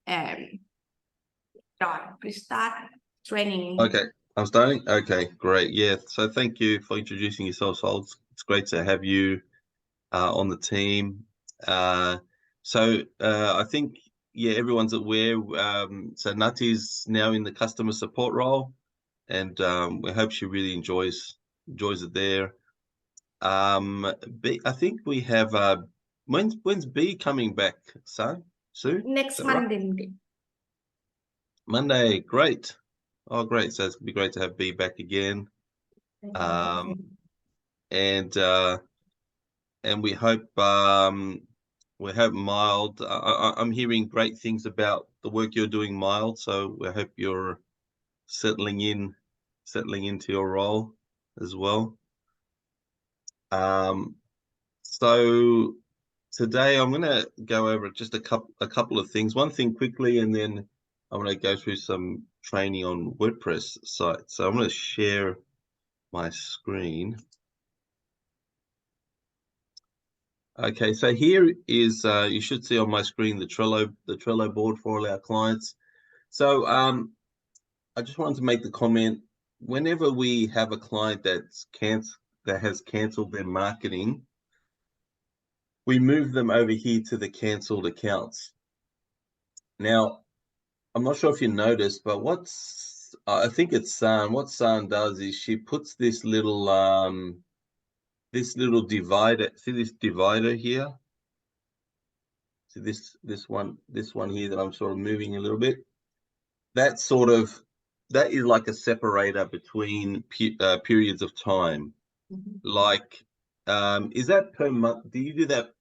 And John, please start training. Okay, I'm starting. Okay, great. Yeah, so thank you for introducing yourself, Sol. It's great to have you on the team. I think, yeah, everyone's aware. So Nati's now in the customer support role, and we hope she really enjoys it there. I think we have when's B coming back, son? Soon? Next Is that right? Monday. Monday, great. Oh, great. So it's gonna be great to have B back again. And we hope Mild. I'm hearing great things about the work you're doing, Mild. So we hope you're settling into your role as well. So today I'm going to go over just a couple of things. One thing quickly, and then I'm going to go through some training on WordPress sites. So I'm going to share my screen. Okay, so here is you should see on my screen the Trello board for all our clients. So I just wanted to make the comment, whenever we have a client that has canceled their marketing, we move them over here to the canceled accounts. Now, I'm not sure if you noticed, but I think it's San. What San does is she puts this little divider. See this divider here? See this one here that I'm sort of moving a little bit. That is like a separator between periods of time. Like, is that per month? Do you do that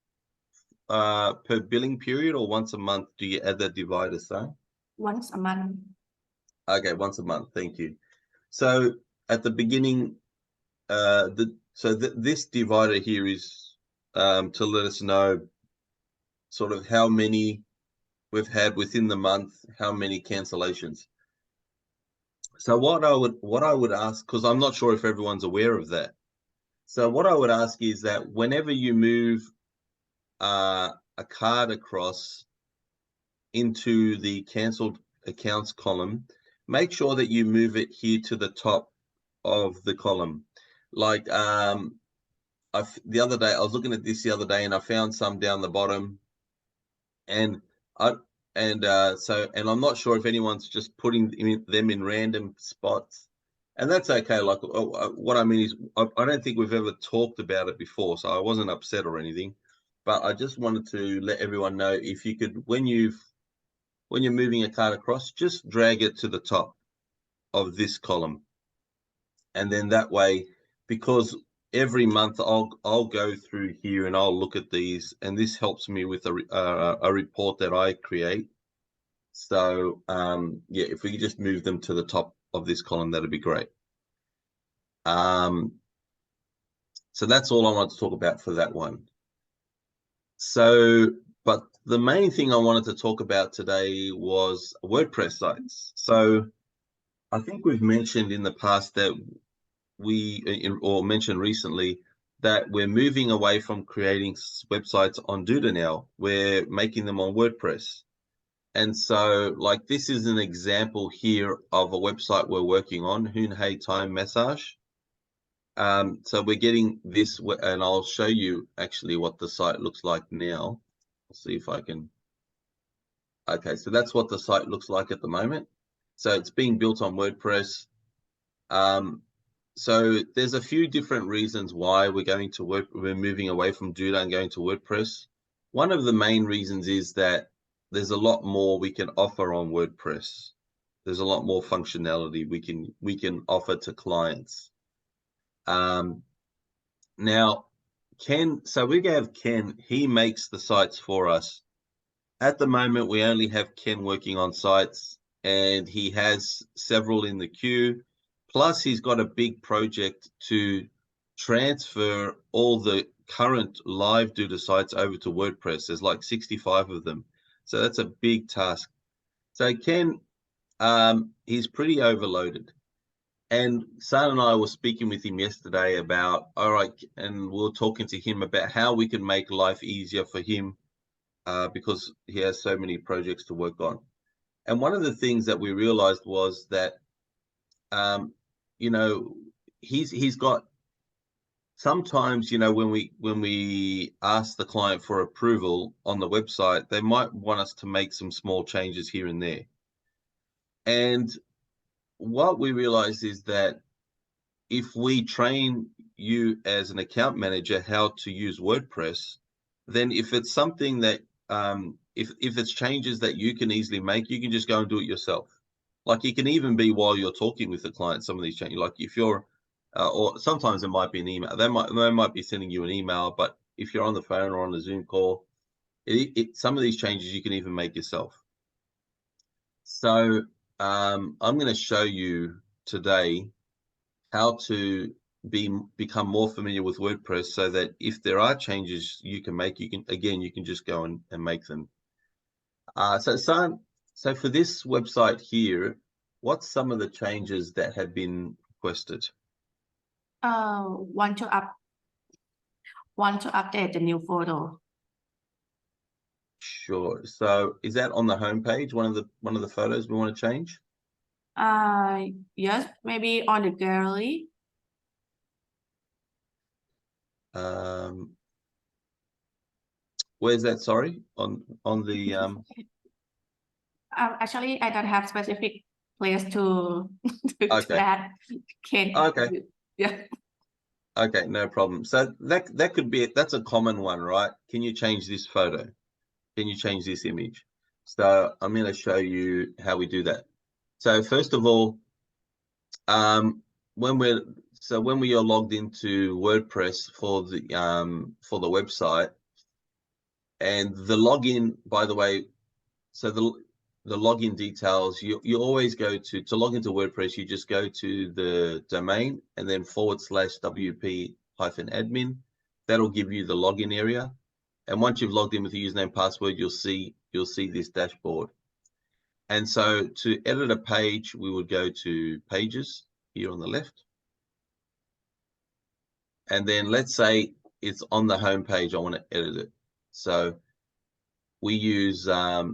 per billing period, or once a month do you add that divider, San? Once a month. Okay, once a month. Thank you. So at the beginning, this divider here is to let us know sort of how many we've had within the month, how many cancellations. So what I would ask, because I'm not sure if everyone's aware of that. So what I would ask is that whenever you move a card across into the cancelled accounts column, make sure that you move it here to the top of the column. Like the other day, I was looking at this the other day, and I found some down the bottom, and I'm not sure if anyone's just putting them in random spots, and that's okay. Like what I mean is, I don't think we've ever talked about it before, so I wasn't upset or anything, but I just wanted to let everyone know, if you could, when you're moving a card across, just drag it to the top of this column, and then that way, because every month I'll go through here and I'll look at these, and this helps me with a report that I create. So yeah, if we could just move them to the top of this column, that'd be great. So that's all I want to talk about for that one. So, but the main thing I wanted to talk about today was WordPress sites. So I think we've mentioned in the past that mentioned recently that we're moving away from creating websites on Duda now. We're making them on WordPress. And so, like, this is an example here of a website we're working on, Hoon Hey Time Massage. So we're getting this, and I'll show you actually what the site looks like now. I'll see if I can. Okay, so that's what the site looks like at the moment. So it's being built on WordPress. So there's a few different reasons why we're moving away from Duda and going to WordPress. One of the main reasons is that there's a lot more we can offer on WordPress. There's a lot more functionality we can offer to clients. Now, so we have Ken, he makes the sites for us. At the moment, we only have Ken working on sites, and he has several in the queue. Plus, he's got a big project to transfer all the current live Duda sites over to WordPress. There's like 65 of them. So that's a big task. So Ken, he's pretty overloaded. And San and I were speaking with him yesterday about, all right, and we were talking to him about how we can make life easier for him because he has so many projects to work on. And one of the things that we realized was that, you know, he's got, sometimes, you know, when we ask the client for approval on the website, they might want us to make some small changes here and there. And what we realized is that if we train you as an account manager how to use WordPress, then if it's something that if it's changes that you can easily make, you can just go and do it yourself. Like, it can even be while you're talking with the client, some of these changes. Like if you're or sometimes it might be an email. They might be sending you an email, but if you're on the phone or on a Zoom call, some of these changes you can even make yourself. So I'm going to show you today how to become more familiar with WordPress, so that if there are changes you can make, you can just go and make them. So for this website here, what's some of the changes that have been requested? Want to update the new photo. Sure. So is that on the home page, one of the photos we want to change? Yes, maybe on the gallery. Where's that? Sorry, on the Actually, I don't have specific place to Okay. add. Okay. Yeah. Okay, no problem. So that could be it. That's a common one, right? Can you change this photo? Can you change this image? So I'm going to show you how we do that. So first of all, when we are logged into WordPress for the website, and the login, by the way, so the login details, you always go to log into WordPress, you just go to the domain and then /wp-admin. That'll give you the login area. And once you've logged in with the username password, you'll see this dashboard. And so to edit a page, we would go to pages here on the left. And then let's say it's on the home page, I want to edit it. So we use a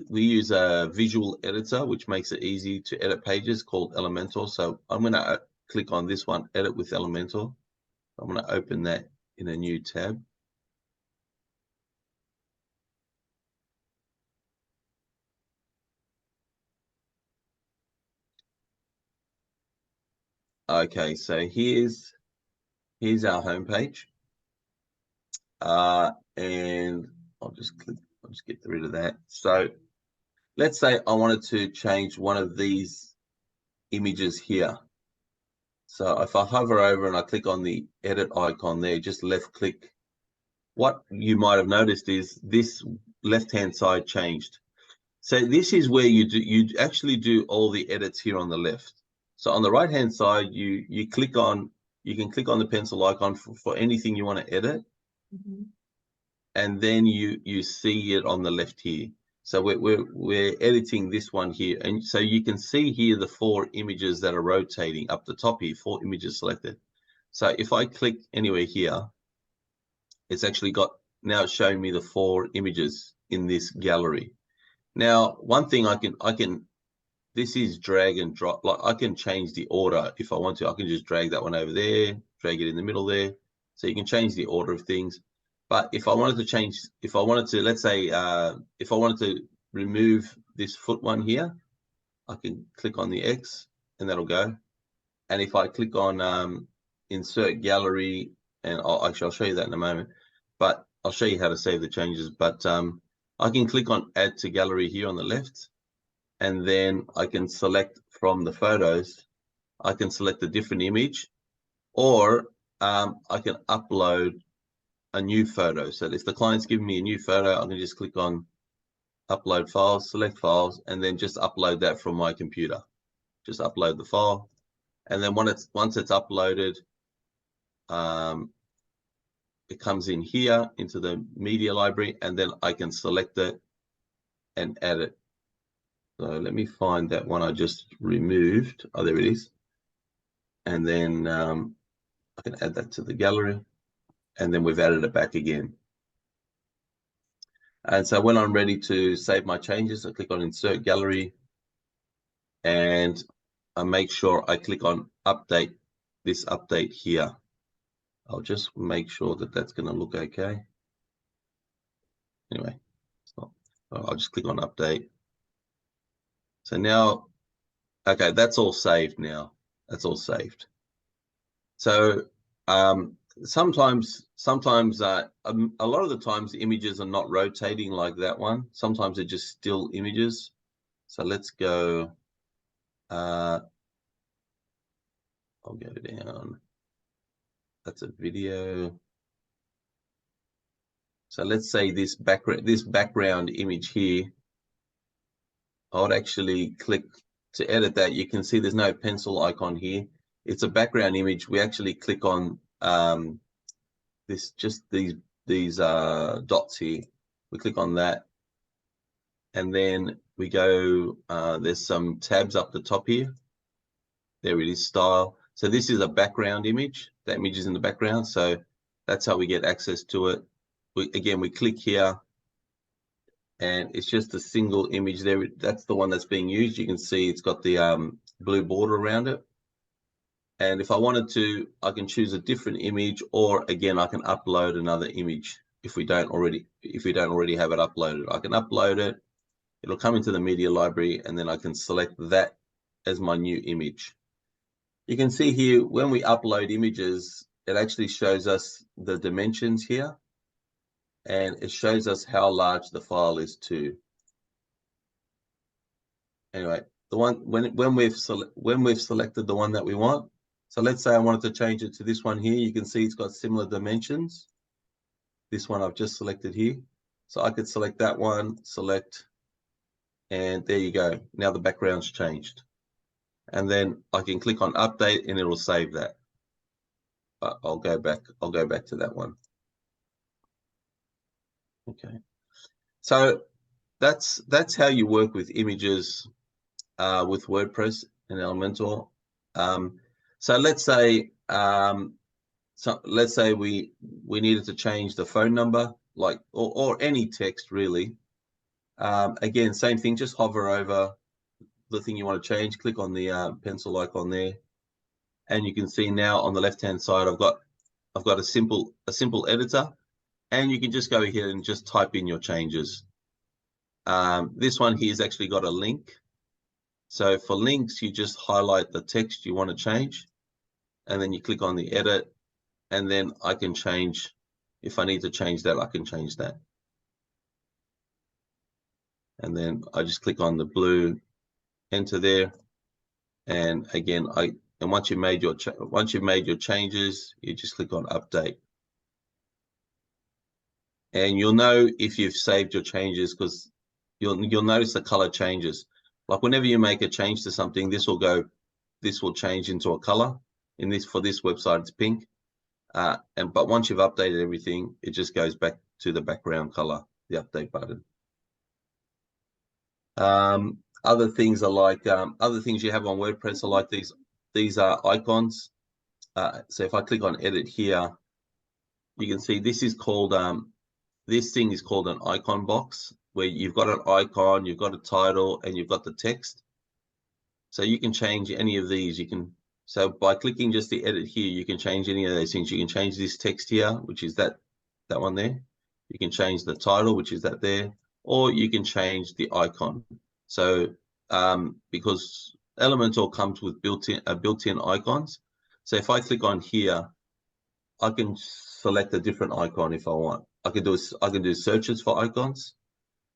visual editor, which makes it easy to edit pages, called Elementor. So I'm going to click on this one, edit with Elementor. I'm going to open that in a new tab. Okay, so here's our home page. And I'll just get rid of that. So let's say I wanted to change one of these images here. So if I hover over and I click on the edit icon there, just left click, what you might have noticed is this left-hand side changed. So this is where you actually do all the edits here on the left. So on the right-hand side, you can click on the pencil icon for anything you want to edit. Mm-hmm. And then you see it on the left here. So we're editing this one here, and so you can see here the 4 images that are rotating up the top here, 4 images selected. So if I click anywhere here, it's actually now it's showing me the 4 images in this gallery. Now, one thing I can this is drag and drop. Like, I can change the order if I want to. I can just drag that one over there, drag it in the middle there. So you can change the order of things. But if I wanted to, let's say, if I wanted to remove this foot one here, I can click on the X and that'll go. And if I click on insert gallery, and I'll show you that in a moment, but I'll show you how to save the changes. But I can click on add to gallery here on the left, and then I can select from the photos. I can select a different image, or I can upload a new photo. So if the client's giving me a new photo, I can just click on upload files, select files, and then just upload that from my computer. Just upload the file, and then once it's uploaded, it comes in here into the media library, and then I can select it and add it. So let me find that one I just removed. Oh, there it is. And then I can add that to the gallery, and then we've added it back again. And so when I'm ready to save my changes, I click on Insert Gallery, and I make sure I click on Update, this update here. I'll just make sure that that's going to look okay. Anyway, I'll just click on Update. So now, okay, that's all saved now. That's all saved. So sometimes a lot of the times the images are not rotating like that one. Sometimes they're just still images. So let's go, I'll go down. That's a video. So let's say this background image here, I would actually click to edit that. You can see there's no pencil icon here. It's a background image. We actually click on these dots here. We click on that, and then we go, there's some tabs up the top here. There it is, style. So this is a background image. That image is in the background. So that's how we get access to it. Again, we click here, and it's just a single image there. That's the one that's being used. You can see it's got the blue border around it. And if I wanted to, I can choose a different image, or again, I can upload another image if we don't already have it uploaded. I can upload it. It'll come into the media library, and then I can select that as my new image. You can see here when we upload images, it actually shows us the dimensions here, and it shows us how large the file is too. Anyway, the one when we've selected the one that we want. So let's say I wanted to change it to this one here. You can see it's got similar dimensions. This one I've just selected here. So I could select that one, select, and there you go. Now the background's changed. And then I can click on update and it'll save that. I'll go back to that one. Okay. So that's how you work with images with WordPress and Elementor. So let's say we needed to change the phone number, like or any text really. Again, same thing. Just hover over the thing you want to change. Click on the pencil icon there, and you can see now on the left-hand side, I've got a simple editor, and you can just go ahead and just type in your changes. This one here has actually got a link. So for links, you just highlight the text you want to change, and then you click on the edit, and then I can change, if I need to change that, I can change that. And then I just click on the blue enter there, and again, once you've made your changes, you just click on update. And you'll know if you've saved your changes because you'll notice the color changes. Like whenever you make a change to something, this will change into a color. For this website, it's pink. But once you've updated everything, it just goes back to the background color, the update button. Other things are like other things you have on WordPress are like these are icons. So if I click on edit here, you can see this is called this thing is called an icon box, where you've got an icon, you've got a title, and you've got the text. So you can change any of these. So by clicking just the edit here, you can change any of those things. You can change this text here, which is that one there. You can change the title, which is that there, or you can change the icon. So because Elementor comes with built-in icons. So if I click on here, I can select a different icon if I want. I can do searches for icons,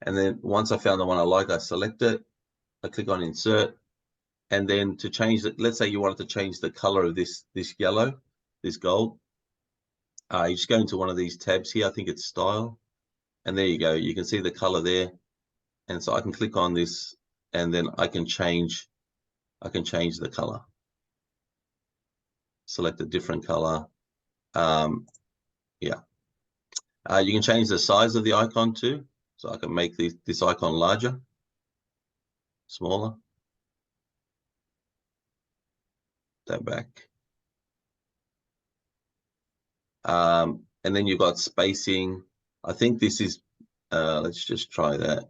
and then once I found the one I like, I select it. I click on insert, and then to change it, let's say you wanted to change the color of this yellow, this gold. You just go into one of these tabs here. I think it's style, and there you go. You can see the color there, and so I can click on this, and then I can change the color. Select a different color. Yeah. You can change the size of the icon too. So I can make this icon larger, smaller. Go back. And then you've got spacing. I think this is Let's just try that.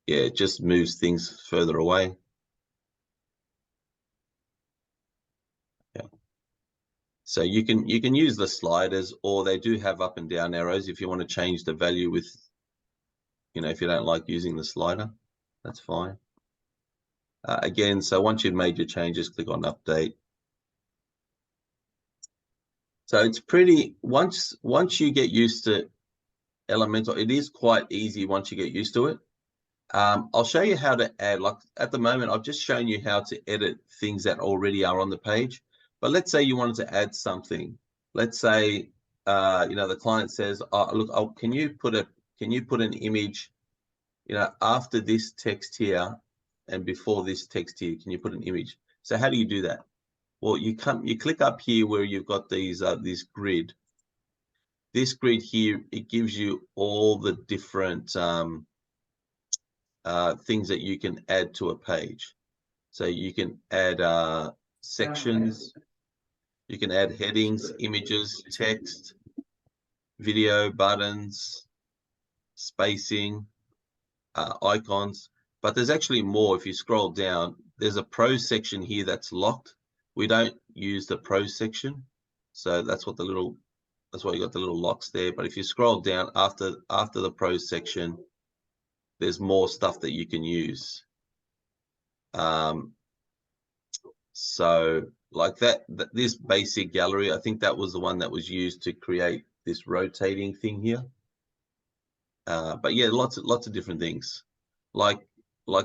Yeah, it just moves things further away. Yeah. So you can use the sliders, or they do have up and down arrows if you want to change the value with, if you don't like using the slider, that's fine. Again, so once you've made your changes, click on update. So it's pretty, once you get used to Elementor, it is quite easy once you get used to it. I'll show you how to add, like at the moment, I've just shown you how to edit things that already are on the page. But let's say you wanted to add something. Let's say, the client says, look, can you put an image, after this text here and before this text here, can you put an image? So how do you do that? Well, you click up here where you've got these this grid. This grid here, it gives you all the different things that you can add to a page. So you can add sections, you can add headings, images, text, video, buttons, spacing, icons. But there's actually more. If you scroll down, there's a pro section here that's locked. We don't use the pro section, so that's why you got the little locks there. But if you scroll down after the pro section, there's more stuff that you can use. So like this basic gallery, I think that was the one that was used to create this rotating thing here. But yeah, lots of different things. Like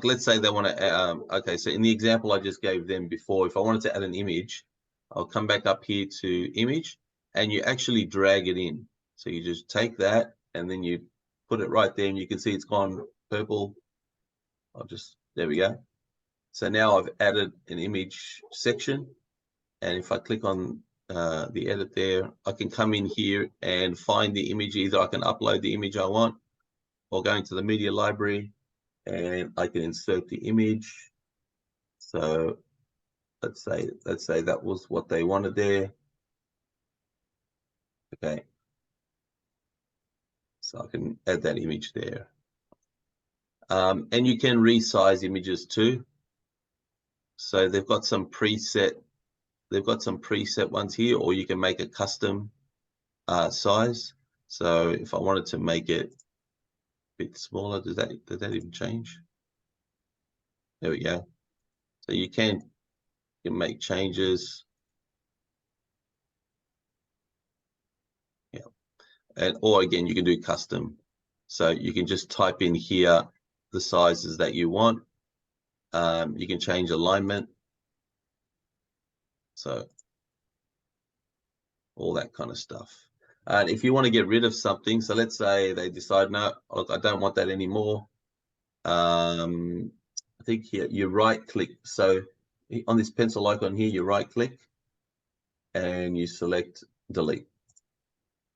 let's say they want to, okay, so in the example I just gave them before, if I wanted to add an image, I'll come back up here to image, and you actually drag it in. So you just take that and then you put it right there, and you can see it's gone purple. There we go. So now I've added an image section, and if I click on the edit there, I can come in here and find the image. Either I can upload the image I want, or go into the media library and I can insert the image. So let's say that was what they wanted there. Okay. So I can add that image there. And you can resize images too. So they've got some preset ones here, or you can make a custom size. So if I wanted to make it a bit smaller, did that even change? There we go. So you can make changes. Yeah. Or again, you can do custom. So you can just type in here the sizes that you want. You can change alignment. So all that kind of stuff. And if you want to get rid of something, so let's say they decide, no, look, I don't want that anymore. I think here you right click. So on this pencil icon here, you right click and you select delete,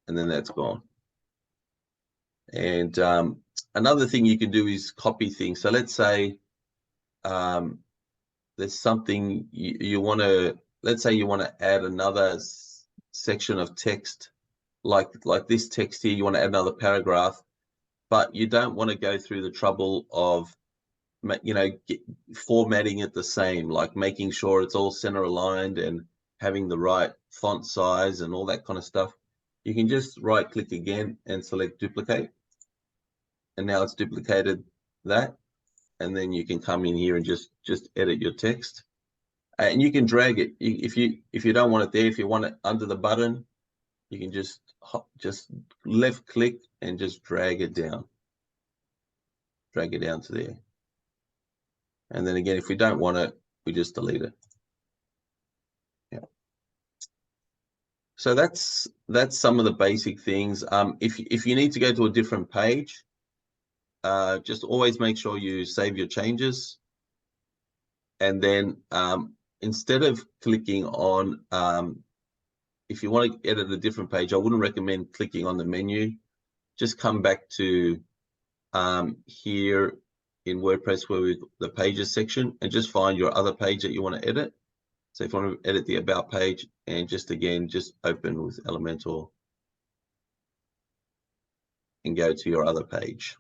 and then that's gone. And another thing you can do is copy things. So let's say there's something you want to, let's say you want to add another section of text, like this text here, you want to add another paragraph, but you don't want to go through the trouble of formatting it the same, like making sure it's all center aligned and having the right font size and all that kind of stuff. You can just right click again and select duplicate, and now it's duplicated that, and then you can come in here and just edit your text, and you can drag it if you don't want it there. If you want it under the button, you can just left click and just drag it down to there. And then again, if we don't want it, we just delete it. Yeah. So that's some of the basic things. If you need to go to a different page, just always make sure you save your changes. And then instead of clicking on, if you want to edit a different page, I wouldn't recommend clicking on the menu. Just come back to here in WordPress where we've the pages section, and just find your other page that you want to edit. So if you want to edit the about page, and just open with Elementor and go to your other page.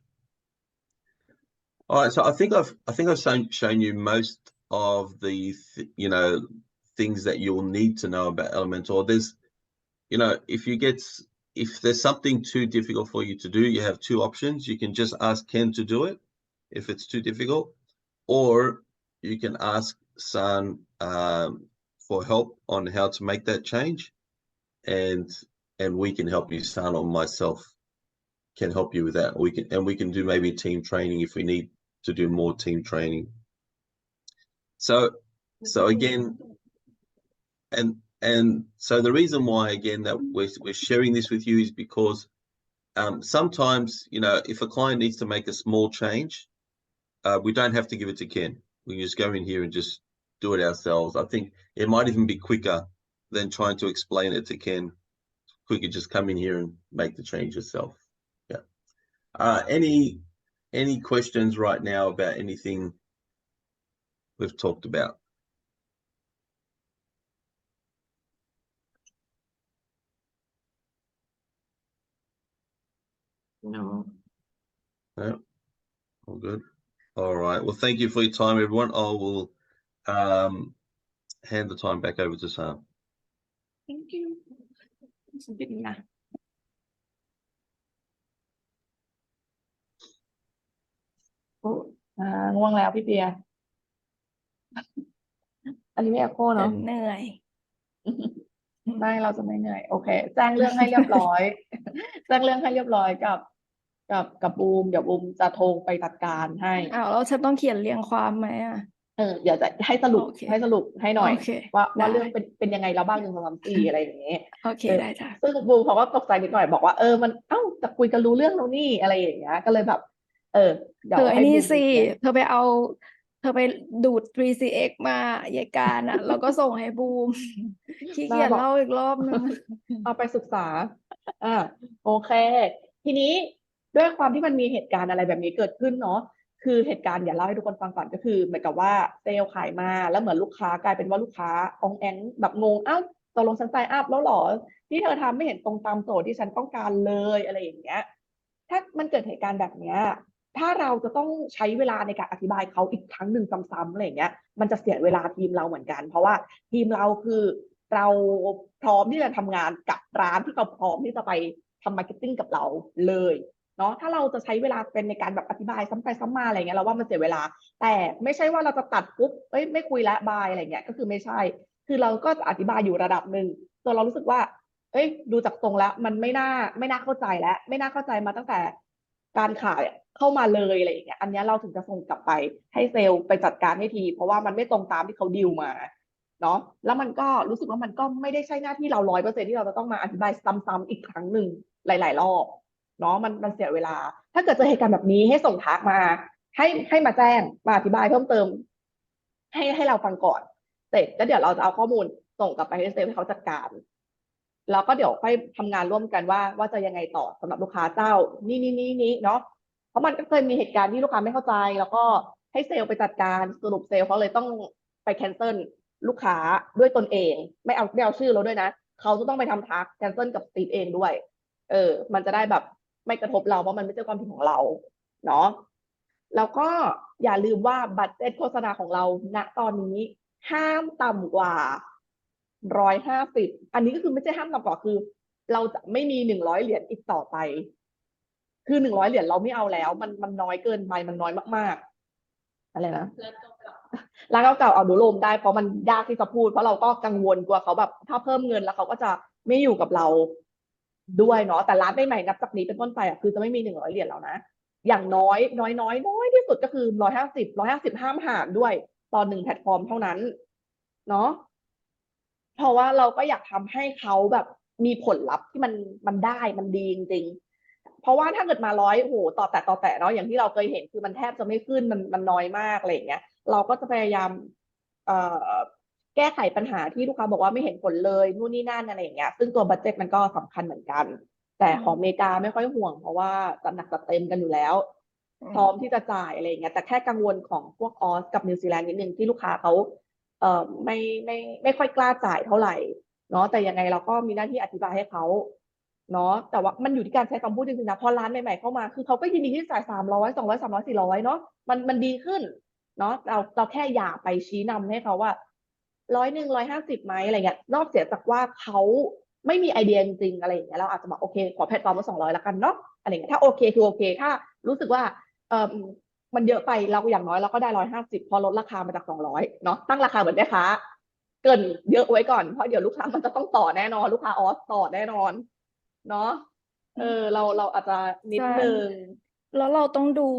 All right, so I think I've shown you most of the things that you'll need to know about Elementor. There's if there's something too difficult for you to do, you have two options. You can just ask Ken to do it if it's too difficult, or you can ask San for help on how to make that change, and we can help you. San or myself can help you with that. We can do maybe team training if we need to do more team training. So again, and so the reason why again that we're sharing this with you is because sometimes if a client needs to make a small change, we don't have to give it to Ken. We can just go in here and just do it ourselves. I think it might even be quicker than trying to explain it to Ken. Quicker, just come in here and make the change yourself. Yeah. Any questions right now about anything we've talked about? No. No? All good. All right. Well, thank you for your time, everyone. I will hand the time back over to Sam. Thank you ฉันปิดนะ โอ้ง่วงแล้วพี่เปีย อันนี้ไม่แอคโคเนาะ เหนื่อย ไม่เราจะไม่เหนื่อย โอเค แจ้งเรื่องให้เรียบร้อย แจ้งเรื่องให้เรียบร้อยกับบูม เดี๋ยวบูมจะโทรไปจัดการให้ อ้าวแล้วฉันต้องเขียนเรียงความไหมอ่ะ เดี๋ยวจะให้สรุป โอเค ให้สรุปให้หน่อย โอเค ว่า ได้ เรื่องเป็นยังไงเราบ้าง1 2 3 4อะไรอย่างเงี้ย โอเคได้จ้ะ ซึ่งบูมเขาก็ตกใจนิดหน่อยบอกว่ามันจะคุยกันรู้เรื่องแล้วนี่อะไรอย่างเงี้ยก็เลยแบบ เดี๋ยว เธอไอ้ ให้ นี่ บูม สิ เคลียร์ เธอไปดูด 3CX มายายการอ่ะ แล้วก็ส่งให้บูม ขี้เกียจ บ้าบอก เล่าอีกรอบนึง เอาไปศึกษา โอเค ทีนี้ด้วยความที่มันมีเหตุการณ์อะไรแบบนี้เกิดขึ้นเนาะ คือเหตุการณ์อย่าเล่าให้ทุกคนฟังก่อนก็คือเหมือนกับว่าเซลล์ขายมาแล้วเหมือนลูกค้ากลายเป็นว่าลูกค้าองแองแบบงงตกลงฉันไซน์อัพแล้วเหรอที่เธอทำไม่เห็นตรงตามโจทย์ที่ฉันต้องการเลยอะไรอย่างเงี้ย ถ้ามันเกิดเหตุการณ์แบบเนี้ยถ้าเราจะต้องใช้เวลาในการอธิบายเขาอีกครั้งหนึ่งซ้ำๆอะไรอย่างเงี้ย มันจะเสียเวลาทีมเราเหมือนกัน เพราะว่าทีมเราคือเราพร้อมที่จะทำงานกับร้านที่เขาพร้อมที่จะไปทำมาร์เก็ตติ้งกับเราเลยเนาะถ้าเราจะใช้เวลาเป็นในการแบบอธิบายซ้ำไปซ้ำมาอะไรเงี้ยเราว่ามันเสียเวลา แต่ไม่ใช่ว่าเราจะตัดปุ๊บไม่คุยแล้วบายอะไรเงี้ยก็คือไม่ใช่ คือเราก็จะอธิบายอยู่ระดับหนึ่งจนเรารู้สึกว่าดูจากตรงแล้วมันไม่น่าเข้าใจแล้วไม่น่าเข้าใจมาตั้งแต่การขายเข้ามาเลยอะไรอย่างเงี้ยอันนี้เราถึงจะส่งกลับไปให้เซลล์ไปจัดการให้ทีเพราะว่ามันไม่ตรงตามที่เขาดีลมาเนาะแล้วมันก็รู้สึกว่ามันก็ไม่ได้ใช่หน้าที่เรา100%ที่เราจะต้องมาอธิบายซ้ำๆอีกครั้งหนึ่งหลายๆรอบเนาะมันเสียเวลา ถ้าเกิดเจอเหตุการณ์แบบนี้ให้ส่งทักมาให้มาแจ้งมาอธิบายเพิ่มเติม ให้เราฟังก่อนเสร็จแล้วเดี๋ยวเราจะเอาข้อมูลส่งกลับไปให้เซลล์ให้เขาจัดการ แล้วก็เดี๋ยวค่อยทำงานร่วมกันว่าจะยังไงต่อสำหรับลูกค้าเจ้านี่เนาะเพราะมันก็เคยมีเหตุการณ์ที่ลูกค้าไม่เข้าใจ แล้วก็ให้เซลล์ไปจัดการสรุปเซลล์เขาเลยต้องไปแคนเซิลลูกค้าด้วยตนเองไม่เอาชื่อเราด้วยนะเขาจะต้องไปทำทักแคนเซิลกับตีดเองด้วยมันจะได้แบบไม่กระทบเราเพราะมันไม่ใช่ความผิดของเราเนาะแล้วก็อย่าลืมว่าบัตเจ็ตโฆษณาของเราณตอนนี้ห้ามต่ำกว่า150อันนี้ก็คือไม่ใช่ห้ามต่ำกว่าคือ เราจะไม่มี100 เหรียญอีกต่อไป คือ100 เหรียญเราไม่เอาแล้ว มันน้อยเกินไปมันน้อยมากๆอะไรนะร้านเก่าๆเอาดูโลมได้เพราะมันยากที่จะพูดเพราะเราก็กังวลกลัวเขาแบบถ้าเพิ่มเงินแล้วเขาก็จะไม่อยู่กับเราด้วยเนาะแต่ร้านใหม่ๆนับจากนี้เป็นต้นไปคือจะไม่มี100 เหรียญแล้วนะอย่างน้อยที่สุดก็คือ150ห้ามหารด้วยต่อ1 แพลตฟอร์มเท่านั้นเนาะเพราะว่าเราก็อยากทำให้เขาแบบมีผลลัพธ์ที่มันได้มันดีจริงๆเพราะว่าถ้าเกิดมา100โอ้โหต่อแต่เนาะอย่างที่เราเคยเห็นคือมันแทบจะไม่ขึ้นมันน้อยมากอะไรอย่างเงี้ยเราก็จะพยายามแก้ไขปัญหาที่ลูกค้าบอกว่าไม่เห็นผลเลยนู่นนี่นั่นอะไรอย่างเงี้ยซึ่งตัวบัดเจ็ตมันก็สำคัญเหมือนกันแต่ของอเมริกาไม่ค่อยห่วงเพราะว่าจัดหนักจัดเต็มกันอยู่แล้วพร้อมที่จะจ่ายอะไรอย่างเงี้ยแต่แค่กังวลของพวกออสกับนิวซีแลนด์นิดนึงที่ลูกค้าเขาไม่ค่อยกล้าจ่ายเท่าไหร่เนาะแต่ยังไงเราก็มีหน้าที่อธิบายให้เขา เนาะแต่ว่ามันอยู่ที่การใช้คำพูดจริงๆนะพอร้านใหม่ๆเข้ามาคือเขาก็ยินดีที่จะจ่าย300 200 300 400เนาะมันดีขึ้นเนาะเราแค่อย่าไปชี้นำให้เขาว่า100 150ไหมอะไรเงี้ยนอกเสียจากว่าเขาไม่มีไอเดียจริงๆอะไรอย่างเงี้ยเราอาจจะบอกโอเคขอแพลตฟอร์มละ200แล้วกันเนาะอะไรเงี้ยถ้าโอเคคือโอเคถ้ารู้สึกว่าเออมันเยอะไปเราอย่างน้อยเราก็ได้150พอลดราคามาจาก200เนาะตั้งราคาเหมือนแม่ค้าเกินเยอะไว้ก่อนเพราะเดี๋ยวลูกค้ามันจะต้องต่อแน่นอนลูกค้าออสต่อแน่นอนเนาะเราอาจจะนิดใช่นึงแล้วเราต้องดู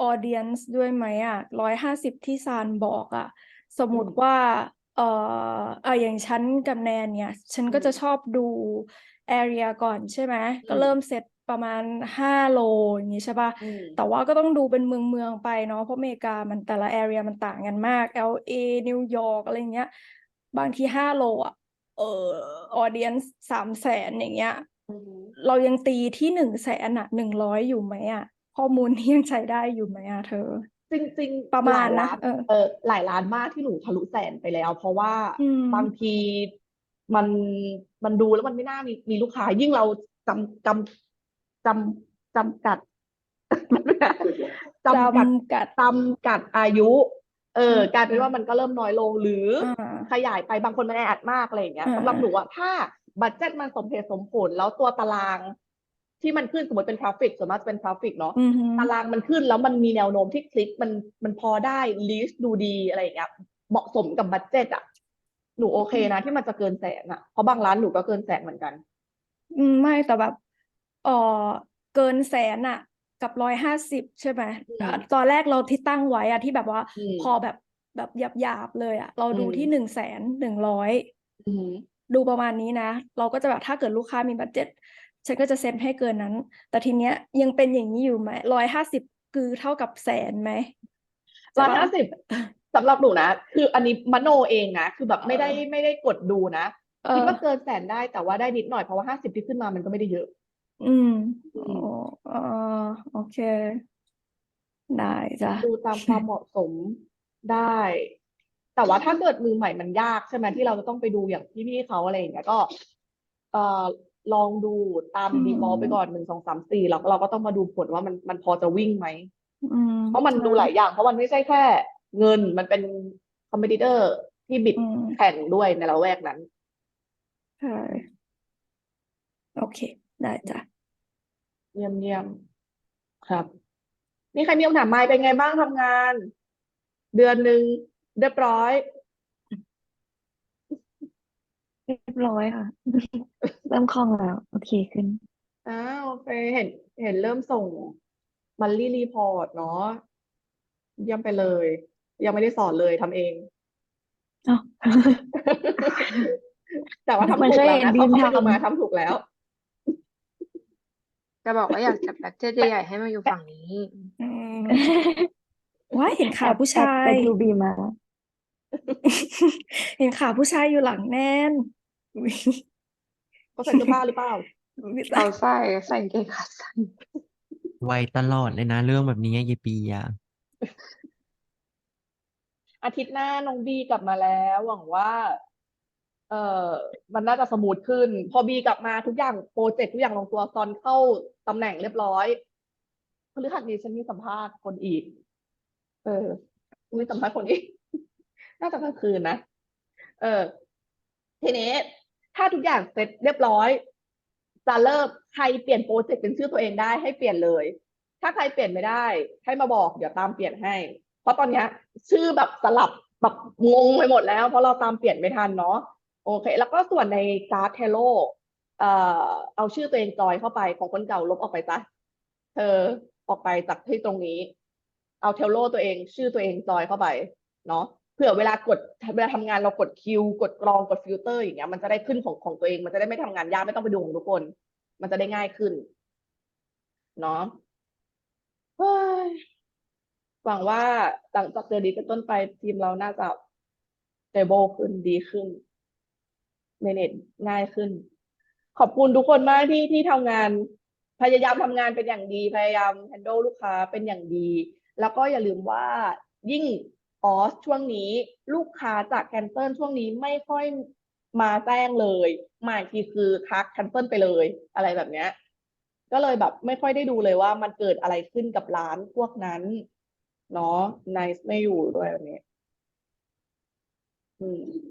audience ด้วยไหมอ่ะ150ที่ซานบอกอ่ะสมมติว่าอย่างฉันกับแนนเนี่ยฉันก็จะชอบดู area ก่อนใช่ไหมก็เริ่มเซตประมาณ5 โลอย่างนี้ใช่ป่ะแต่ว่าก็ต้องดูเป็นเมืองไปเนาะเพราะอเมริกามันแต่ละ area มันต่างกันมาก LA นิวยอร์กอะไรเงี้ยบางที5 โลอ่ะaudience 300,000อย่างเงี้ย เรายังตีที่100,000อ่ะ100อยู่ไหมอ่ะข้อมูลนี้ยังใช้ได้อยู่ไหมอ่ะเธอจริงประๆหมาณนะลายร้านหลายร้านมากที่หนูทะลุแสนไปแล้ว เพราะว่าอืมบางทีมันมันดูแล้วมันไม่น่ามีลูกค้ายิ่งเราจำจำกัด จจำกัดำกัดจำกัดอายุกลายเป็นว่าอืมมันก็เริ่มน้อยลงหรืออ่ขายายไปบางคนมันแออัดมากอะไรอย่างเงี้ยอ่สำหรับหนูาอะถ้าบัดเจ็ตมันสมเหตุสมผลแล้วตัวตารางที่มันขึ้นสมมติเป็นทราฟิกส่วนมากจะเป็นทราฟิกเนาะอืมฮึตารางมันขึ้นแล้วมันมีแนวโน้มที่คลิกมันพอได้ลิสต์ดูดีอะไรอย่างเงี้ยเหมาะสมกับบัดเจ็ตอะหนูโอเคนะที่มันจะเกินแสนอะเพราะบางร้านหนูก็เกินแสนเหมือนกันไม่แต่แบบเออเกินแสนอ่ะกับ150ใช่ไหมตอนแรกเราที่ตั้งไว้อะที่แบบว่าอืมพอแบบหยาบเลยอ่ะเราอืดูที่ม100,100อืม ดูประมาณนี้นะเราก็จะแบบถ้าเกิดลูกค้ามีบัดเจ็ตฉันก็จะเซ็ตให้เกินนั้นแต่ทีเนี้ยยังเป็นอย่างนี้อยู่ไหม150คือเท่ากับแสนไหมใช่ปะ150สำหรับหนูนะคืออันนี้มโนเองนะคือแบบเอไม่ได้กดดูนะคิดว่าอเกินแสนได้แต่ว่าได้นิดหน่อยเพราะว่า50ที่ขึ้นมามันก็ไม่ได้เยอะอืมอือ๋อมเออโอเคได้จ้ะดูตามความเหมาะสมได้แต่ว่าถ้าเกิดมือใหม่มันยากใช่ไหมที่เราจะต้องไปดูอย่างพี่เขาอะไรอย่างเงี้ยก็เอ่อลองดูตาม อื default ไปก่อนม1 2 3 4เราก็ต้องมาดูผลว่ามันพอจะวิ่งไหมอืมเพราะมันใช่ดูหลายอย่างเพราะมันไม่ใช่แค่เงินมันเป็นคอมเพติเตอร์ที่บิดอืมแข่งด้วยในละแวกนั้น ใช่โอเคได้จ้ะ เยี่ยมครับมีใครมีคำถามไหมเป็นไงบ้างทำงานเดือนหนึ่งเรียบร้อยเรียบร้อยค่ะ เริ่มคล่องแล้ว โอเคขึ้นอ่าโอเคเห็นเริ่มส่งมันลี่รีพอร์ตเนาะเยี่ยมไปเลยยังไม่ได้สอนเลยทำเอง อ้าว แต่ว่ามันทำถูกแล้วเคยเห็นบีมทนะเขาไปดูมาทำถูกแล้วจะบอกว่าอยากจับแบ็คเจ็ตใหญ่ๆให้มาอยู่ฝั่งนี้ อืม ำ ว้ายเห็น แอบขาผู้ชาแอบไปย ดูบีมมา เห็นขาผู้ชายอยู่หลังแน่นอุ๊ย เขาใส่เสื้อผ้าหรือเปล่า ไม่ใช่ เขาใส่กางเกงขาสั้น ไวตลอดเลยนะเรื่องแบบนี้ยายปีอ่ะ อาทิตย์หน้าน้องบีกลับมาแล้วหวังว่าเออมันน่าจะสมูทขึ้นพอบีกลับมาทุกอย่างโปรเจกต์ทุกอย่างลงตัวตอนเข้าตำแหน่งเรียบร้อยพฤหัสนี้ฉันมีสัมภาษณ์คนอีกเออมีสัมภาษณ์คนอีก น่าจะกลางคืนนะเออทีนี้ถ้าทุกอย่างเสร็จเรียบร้อยจะเริ่มใครเปลี่ยนโปรเจกต์เป็นชื่อตัวเองได้ให้เปลี่ยนเลย ถ้าใครเปลี่ยนไม่ได้ให้มาบอกเดี๋ยวตามเปลี่ยนให้ เพราะตอนเนี้ยชื่อแบบสลับแบบงงไปหมดแล้วเพราะเราตามเปลี่ยนไม่ทันเนาะโอเค แล้วก็ส่วนในการ์ดเทโลเอ่เอาชื่อตัวเองจอยเข้าไปของคนเก่าลบออกไปซะเธอออกไปจากที่ตรงนี้ เอาเทโลตัวเองชื่อตัวเองจอยเข้าไปเนาะเผื่อเวลาทำงานเรากดคิวกดกรองกดฟิลเตอร์อย่างเงี้ยมันจะได้ขึ้นของตัวเองมันจะได้ไม่ทำงานยากไม่ต้องไปดูของทุกคน มันจะได้ง่ายขึ้นเนาะเฮ้ย หวังว่าหลังจากเดือนนี้เป็นต้นไปทีมเราน่าจะ stable ขึ้นดีขึ้น manage ง่ายขึ้น ขอบคุณทุกคนมากที่ทำงาน พยายามทำงานเป็นอย่างดี พยายาม handle ลูกค้าเป็นอย่างดี แล้วก็อย่าลืมว่ายิ่งออสช่วงนี้ลูกค้าจากแคนเซิลช่วงนี้ไม่ค่อย มาแจ้งเลยมาอีกทีคือทักแคนเซิลไปเลยอะไรแบบเนี้ย ก็เลยแบบไม่ค่อยได้ดูเลยว่ามันเกิดอะไรขึ้นกับร้านพวกนั้นเนาะไนซ์ไม่อยู่ด้วยวันนี้